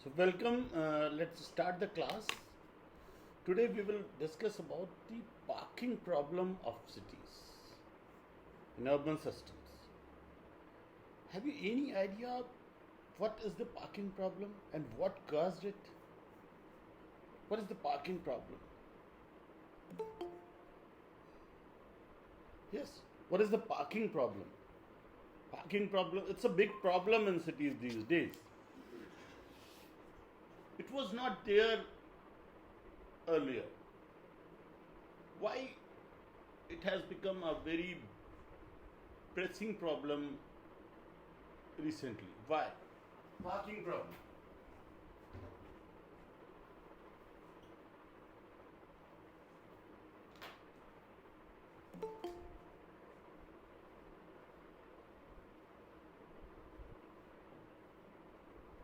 So welcome. Let's start the class. Today we will discuss about the parking problem of cities in urban systems. Have you any idea what is the parking problem and what caused it? What is the parking problem? Yes. What is the parking problem? Parking problem. It's a big problem in cities these days. It was not there earlier. Why it has become a very pressing problem recently? Why? Parking problem.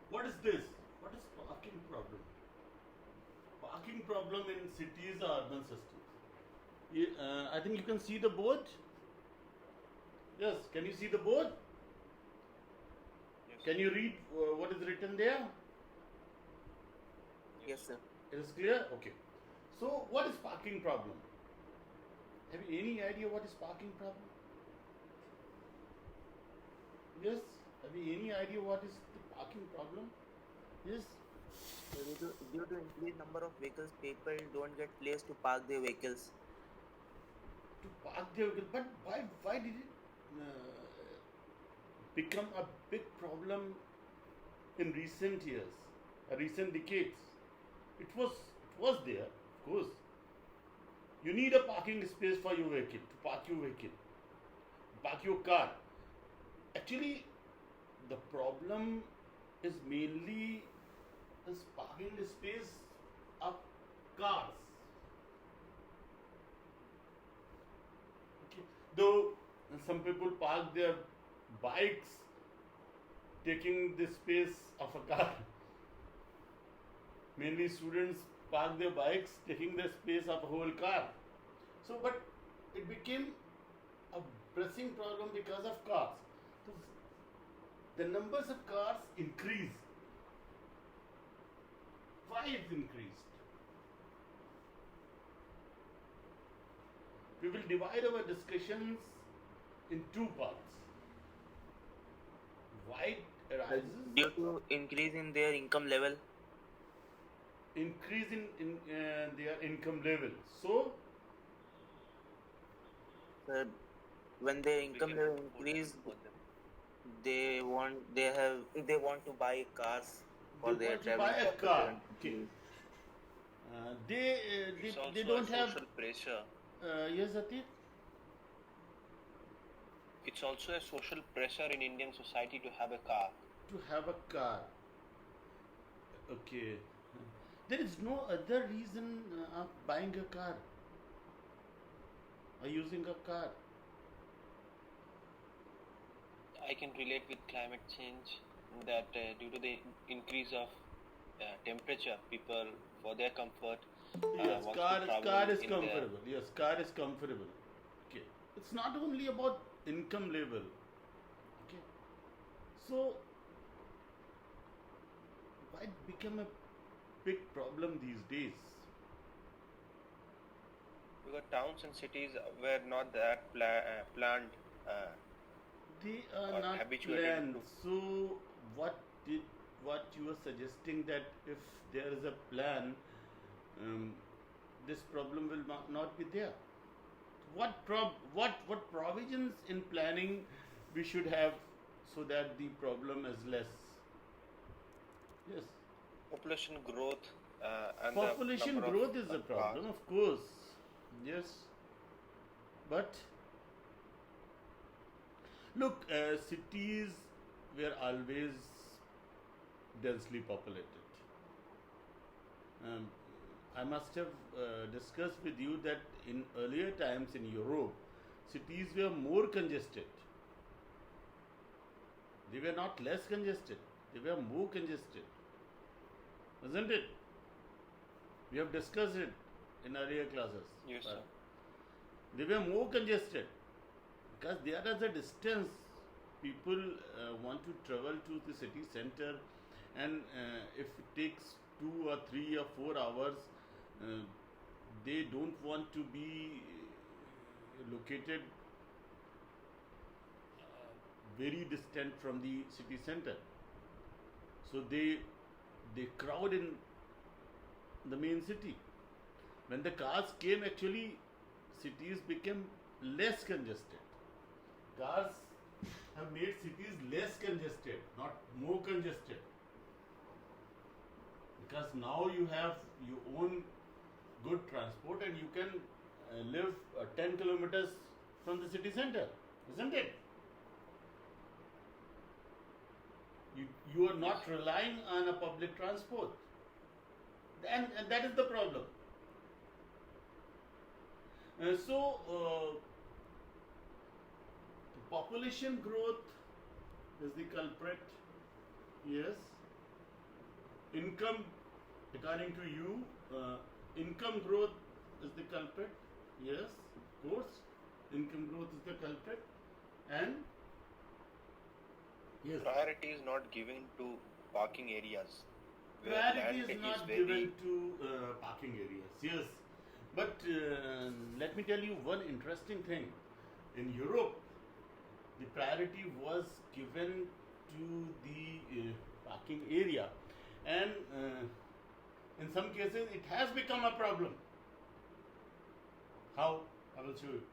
What is this? What is parking problem? Parking problem in cities or urban systems? I think you can see the board. Yes, can you see the board? Yes. Can you read what is written there? Yes, sir. It is clear? Okay. So, what is parking problem? Have you any idea what is parking problem? Yes? Have you any idea what is the parking problem? Yes? Due to increased number of vehicles, people don't get place to park their vehicles. To park their vehicle. But why did it become a big problem in recent years, recent decades? It was there, of course. You need a parking space for your vehicle, to park your vehicle, park your car. Actually, the problem is mainly is parking space of cars. Okay. Though some people park their bikes taking the space of a car. Mainly students park their bikes taking the space of a whole car. So, but it became a pressing problem because of cars. So, the numbers of cars increased. Why it increased? We will divide our discussions in two parts. Why it arises? Due to increase in their income level. Increase in their income level. So, When their income level increase, they want to buy cars for they their want to buy traveling a car. Okay. purposes. They don't have. Social pressure. Yes, Atit. It's also a social pressure in Indian society to have a car. To have a car. Okay. There is no other reason of buying a car or using a car. I can relate with climate change that due to the increase of temperature, people for their comfort Yes, want car to travel is in comfortable. Yes, car is comfortable. Okay. It's not only about income level. Okay. So why it become a big problem these days? because towns and cities were not that planned. They are Or not habituated planned. to- So what you are suggesting that if there is a plan, this problem will not be there. What provisions in planning we should have so that the problem is less? Yes. Population growth and Population the number growth of is a cars. problem, of course. Yes. But look, cities were always densely populated. I must have discussed with you that in earlier times in Europe, cities were more congested. They were not less congested, they were more congested. Isn't it? We have discussed it in earlier classes. Yes, sir. They were more congested because there is a distance. People want to travel to the city center, and if takes 2 or 3 or 4 hours, uh, they don't want to be located very distant from the city center. So they crowd in the main city. When the cars came, actually, cities became less congested. Cars have made cities less congested, not more congested. Because now you own good transport and you can live 10 kilometers from the city center, isn't it? You are not relying on a public transport. And that is the problem. Population growth is the culprit. Yes. Income, according to you, income growth is the culprit. Yes, of course. Income growth is the culprit. And yes, Priority is not given to parking areas. where priority land is not very- given to parking areas. Yes, but let me tell you one interesting thing. In Europe, the priority was given to the parking area, and in some cases it has become a problem. How? I will show you.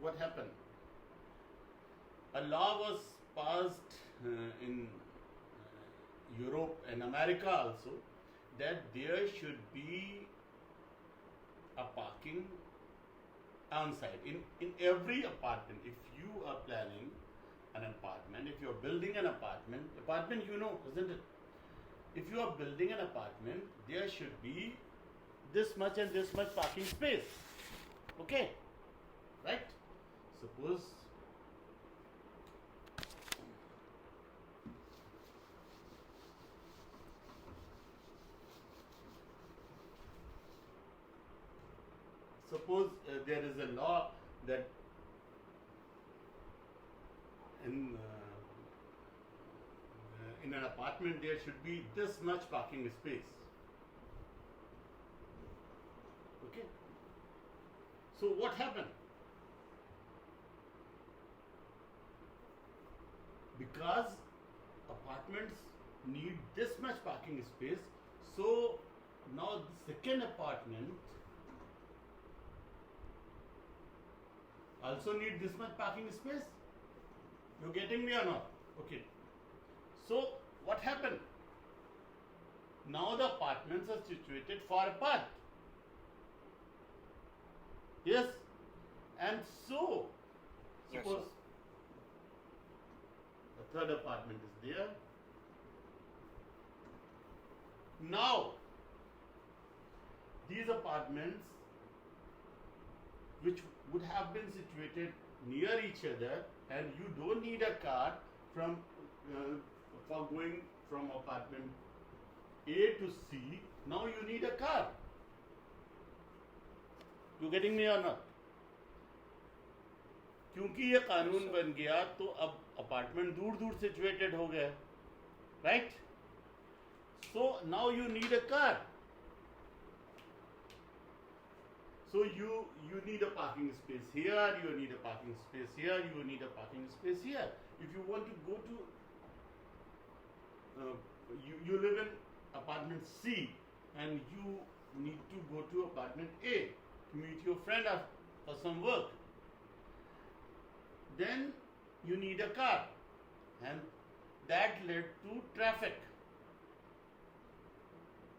What happened? A law was passed in Europe and America also, that there should be a parking on site in every apartment. If you are planning an apartment, if you are building an apartment, you know, isn't it? If you are building an apartment, there should be this much and this much parking space. Okay, right? Suppose there is a law that in an apartment there should be this much parking space. Okay. So what happened? Because apartments need this much parking space, so now the second apartment also need this much parking space. You getting me or not? Okay. So what happened? Now the apartments are situated far apart. Yes. And so Yes, suppose the third apartment is there. Now these apartments, which would have been situated near each other, and you don't need a car from for going from apartment A to C. Now you need a car. You getting me or not? क्योंकि ये कानून बन गया तो अब apartment दूर दूर situated हो गए, right? So now you need a car. So you need a parking space here, you need a parking space here, you need a parking space here. If you want to go to, you live in apartment C and you need to go to apartment A to meet your friend for some work. Then you need a car, and that led to traffic.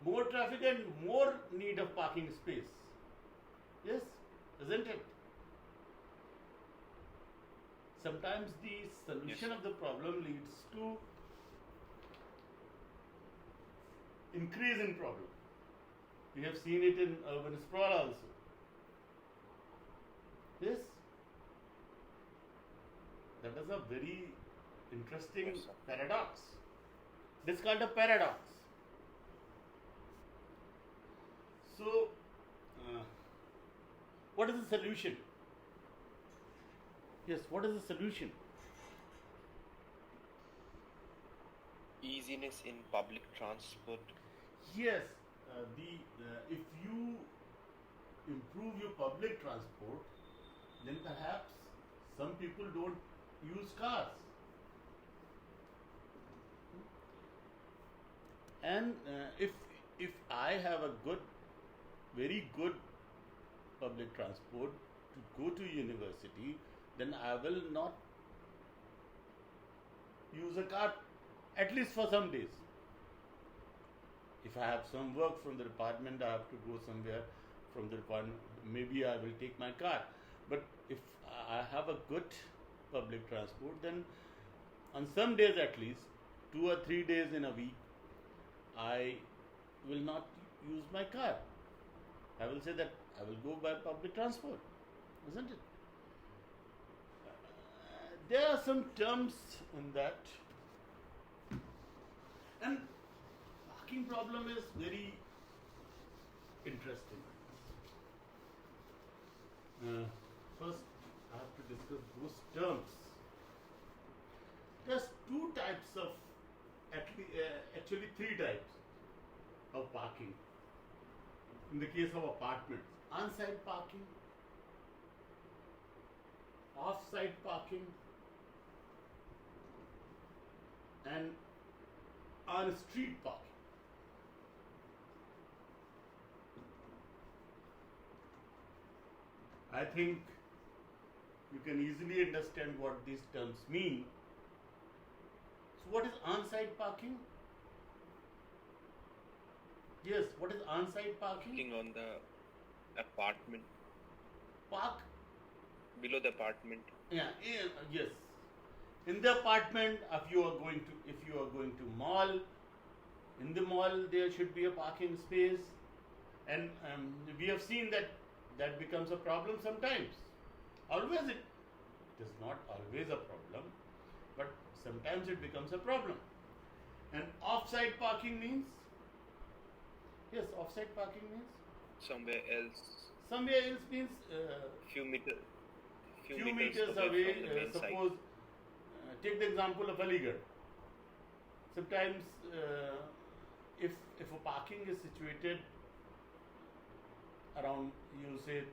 More traffic and more need of parking space. Yes, isn't it? Sometimes the solution Yes. of the problem leads to increase in problem. We have seen it in urban sprawl also. Yes, that is a very interesting Yes, sir. paradox. It is called a paradox. So, what is the solution? Yes, what is the solution? easiness in public transport. Yes, if you improve your public transport, then perhaps some people don't use cars. And if I have a very good public transport to go to university, then I will not use a car at least for some days. If I have some work from the department, I have to go somewhere from the department, maybe I will take my car. But if I have a good public transport, then on some days at least, 2 or 3 days in a week, I will not use my car. I will say that I will go by public transport, isn't it? There are some terms in that, and parking problem is very interesting. First, I have to discuss those terms. There's two types of, actually three types of parking. In the case of apartments, on-site parking, off-site parking, and on-street parking. I think you can easily understand what these terms mean. So, what is on-site parking? Yes, what is on-site parking? Parking on the apartment, Park, below the apartment. yes. In the apartment, if you are going to mall, in the mall there should be a parking space, and we have seen that becomes a problem sometimes. Always it is not always a problem, but sometimes it becomes a problem. And off-site parking means, yes, off-site parking means Somewhere else, means few meters away. from the main site. Suppose, take the example of Aligarh. Sometimes, if a parking is situated around, you say,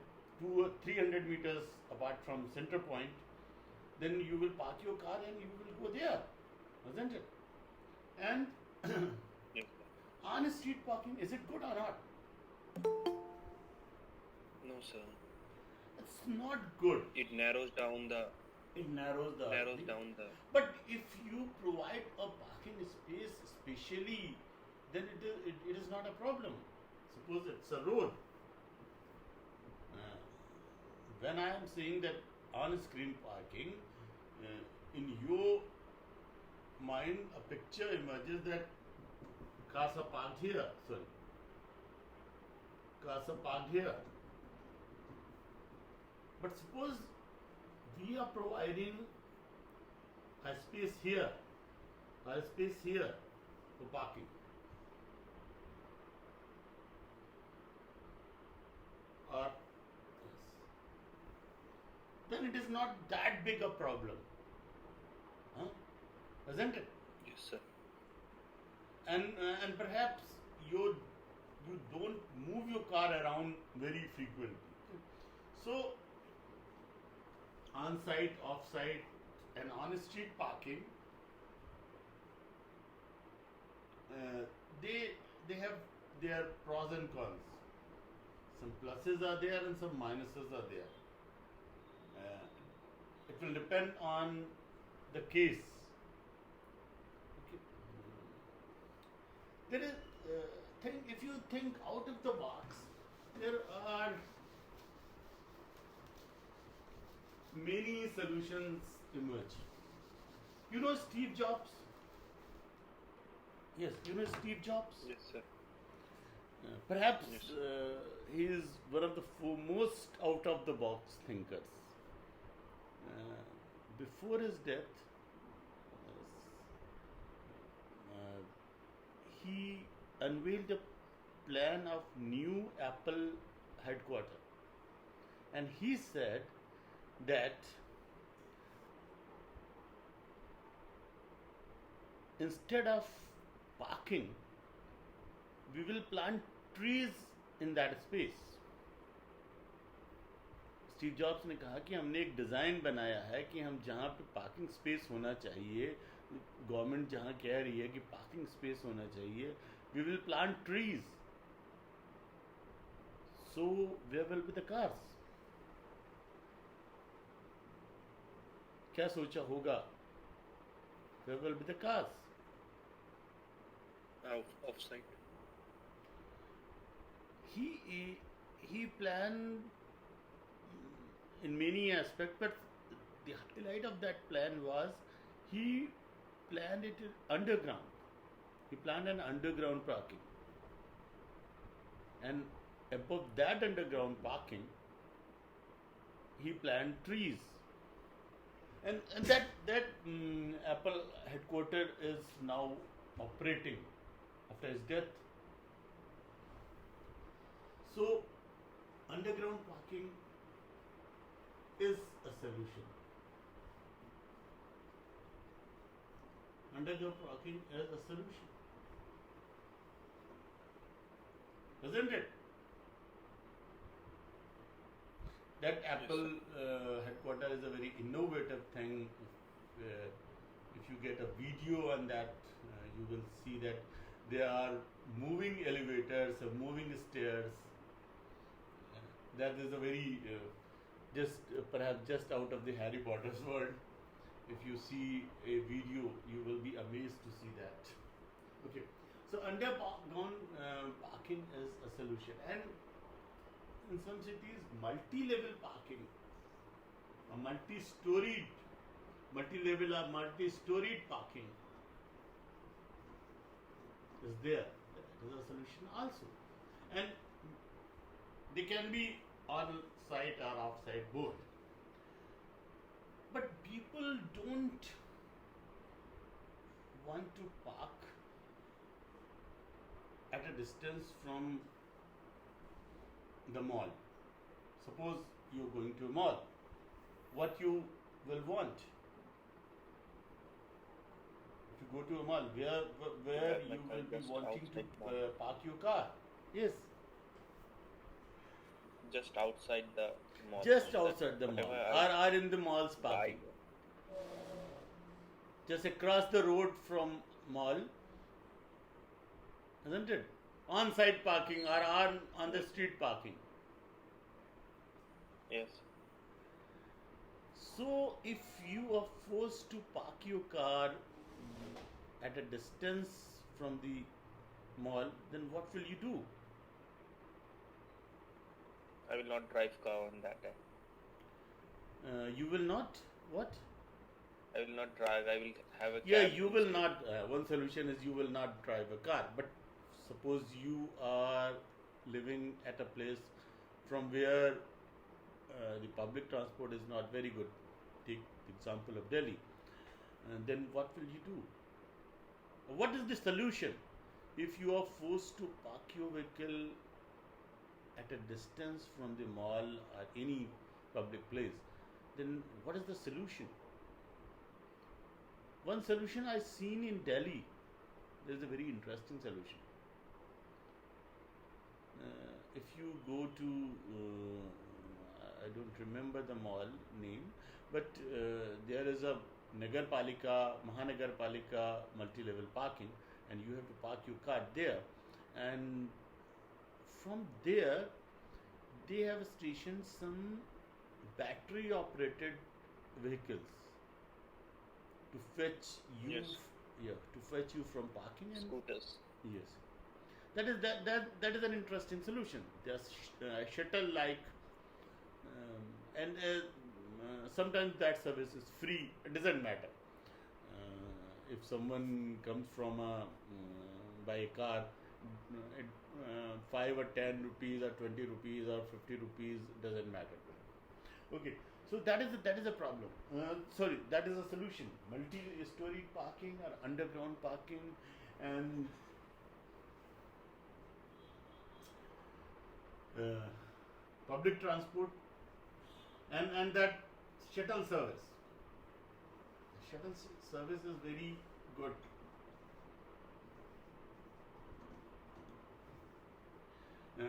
200 or 300 meters apart from center point, then you will park your car and you will go there, isn't it? And Yes. on street parking, is it good or not? No, sir. It's not good. It narrows down the. It narrows down the. But if you provide a parking space specially, then it is not a problem. Suppose it's a road. When I am saying that on-screen parking, in your mind a picture emerges that cars are parked here. Cars are parked here. But suppose we are providing a space here for parking. Or then it is not that big a problem, isn't it? Yes, sir. And perhaps you don't move your car around very frequently. So on-site, off-site, and on-street parking, they have their pros and cons. Some pluses are there and some minuses are there. It will depend on the case. Okay. There is if you think out of the box, there are many solutions emerge. You know Steve Jobs? Yes, you know Steve Jobs? Yes, sir. Perhaps Yes. He is one of the most out of the box thinkers. Before his death, he unveiled a plan of new Apple headquarters, and he said that instead of parking, we will plant trees in that space. Steve jobs ने कहा कि हमने एक design बनाया है कि हम जहाँ पे पार्किंग स्पेस होना चाहिए, गवर्नमेंट जहाँ कह रही है कि पार्किंग स्पेस होना चाहिए, we will plant trees, so where will be the cars. क्या सोचा होगा? Where will be the cars? Offside. He planned in many aspects, but the highlight of that plan was he planned it underground. He planned an underground parking, and above that underground parking, he planned trees. And that Apple headquarters is now operating after his death. So underground parking is a solution. Underground parking is a solution, isn't it? That Apple headquarters is a very innovative thing. If you get a video on that, you will see that there are moving elevators, moving stairs. That is a very perhaps just out of the Harry Potter's world. If you see a video, you will be amazed to see that. Okay, so underground parking is a solution, and in some cities, multi-level parking, a multi-storied parking is there. That is a solution also, and they can be on-site or off-site both. But people don't want to park at a distance from the mall. Suppose you're going to a mall, what you will want? If you go to a mall, where you will be wanting to park your car? Yes. Just outside the mall. Just outside the mall, or in the mall's parking. Just across the road from mall, isn't it? On-site parking or on the street parking. Yes. So if you are forced to park your car at a distance from the mall, then what will you do? I will not drive car on that time. You will not what? I will not drive. I will have a Yeah, cab you will instead. not. One solution is you will not drive a car. But suppose you are living at a place from where the public transport is not very good. Take the example of Delhi. And then what will you do? What is the solution? If you are forced to park your vehicle at a distance from the mall or any public place, then what is the solution? One solution I seen in Delhi, there is a very interesting solution. If you go to, I don't remember the mall name, but there is a Mahanagarpalika multi-level parking, and you have to park your car there. And from there, they have stationed some battery-operated vehicles to fetch you. Yes. To fetch you from parking. And Scooters. yes, that is an interesting solution. They are shuttle-like, and sometimes that service is free. It doesn't matter. If someone comes from by a car, 5 or 10 rupees or 20 rupees or 50 rupees doesn't matter. Okay, so that is a problem. That is a solution. Multi-story parking or underground parking, and public transport, and that shuttle service. The shuttle service is very good.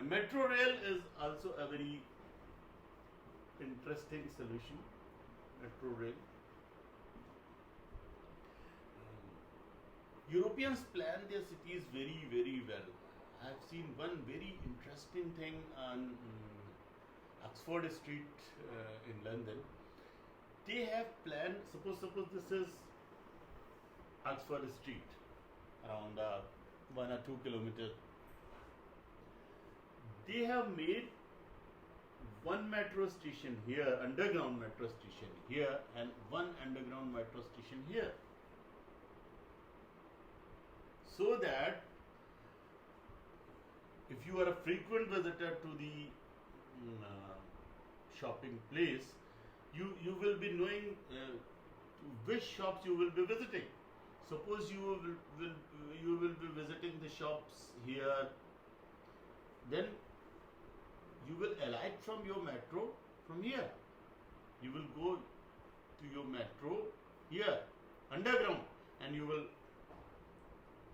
Metro rail is also a very interesting solution. Metro rail. Europeans plan their cities very, very well. I have seen one very interesting thing on Oxford Street in London. They have planned. Suppose this is Oxford Street, around 1 or 2 kilometers. They have made one metro station here, underground metro station here, and one underground metro station here. So that if you are a frequent visitor to the shopping place, you will be knowing which shops you will be visiting. Suppose you will be visiting the shops here, then you will alight from your metro from here. You will go to your metro here, underground, and you will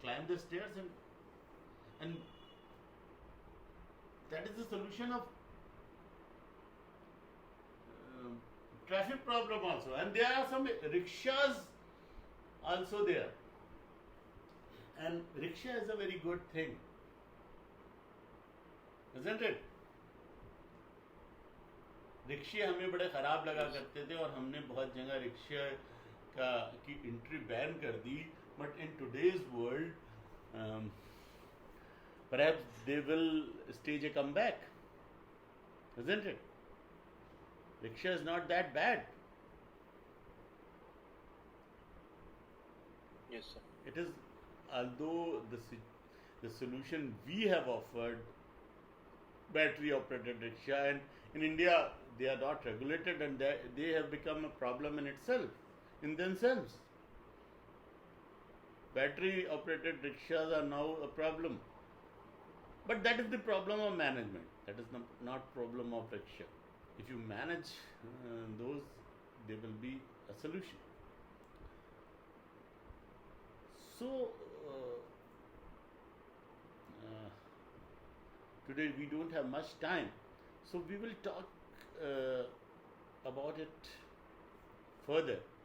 climb the stairs and that is the solution of traffic problem also. And there are some rickshaws also there, and rickshaw is a very good thing, isn't it? रिक्शे हमें बड़े ख़राब लगा करते थे और हमने बहुत जगह रिक्शे की एंट्री बैन कर दी. But in today's world, perhaps they will stage a comeback, isn't it? Rickshaw is not that bad. Yes, sir. It is, although the solution we have offered, battery operated rickshaw, and in India they are not regulated, and they have become a problem in itself, in themselves. Battery operated rickshaws are now a problem, but that is the problem of management. That is not problem of rickshaw. If you manage those, there will be a solution. So today we don't have much time, so we will talk about it further.